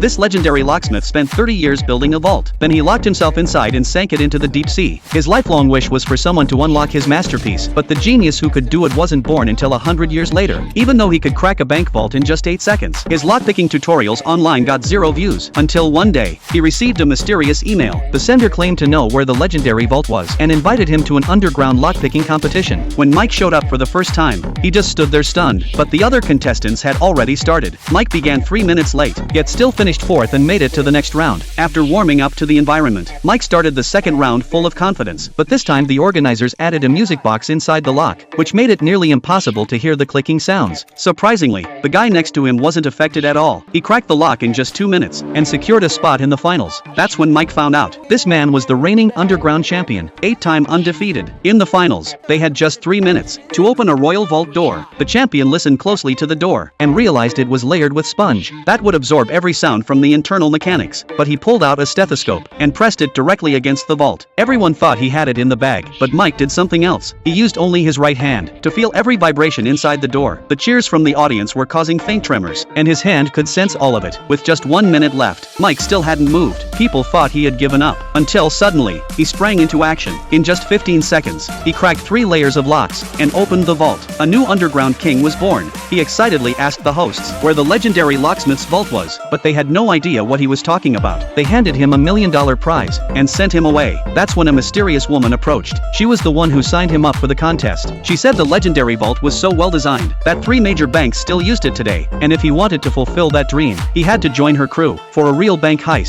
This legendary locksmith spent 30 years building a vault. Then he locked himself inside and sank it into the deep sea. His lifelong wish was for someone to unlock his masterpiece, but the genius who could do it wasn't born until 100 years later. Even though he could crack a bank vault in just 8 seconds, his lockpicking tutorials online got 0 views. Until one day, he received a mysterious email. The sender claimed to know where the legendary vault was and invited him to an underground lockpicking competition. When Mike showed up for the first time, he just stood there stunned, but the other contestants had already started. Mike began 3 minutes late, yet still finished fourth and made it to the next round. After warming up to the environment, Mike started the second round full of confidence, but this time the organizers added a music box inside the lock, which made it nearly impossible to hear the clicking sounds. Surprisingly, the guy next to him wasn't affected at all. He cracked the lock in just 2 minutes and secured a spot in the finals. That's when Mike found out. This man was the reigning underground champion, 8-time undefeated. In the finals, they had just 3 minutes to open a royal vault door. The champion listened closely to the door and realized it was layered with sponge. That would absorb every sound from the internal mechanics, but he pulled out a stethoscope and pressed it directly against the vault. Everyone thought he had it in the bag, but Mike did something else. He used only his right hand to feel every vibration inside the door. The cheers from the audience were causing faint tremors, and his hand could sense all of it. With just 1 minute left, Mike still hadn't moved. People thought he had given up, until suddenly, he sprang into action. In just 15 seconds, he cracked 3 layers of locks and opened the vault. A new underground king was born. He excitedly asked the hosts where the legendary locksmith's vault was, but they had no idea what he was talking about. They handed him $1 million prize and sent him away. That's when a mysterious woman approached. She was the one who signed him up for the contest. She said the legendary vault was so well designed that 3 major banks still used it today, and if he wanted to fulfill that dream, he had to join her crew for a real bank heist.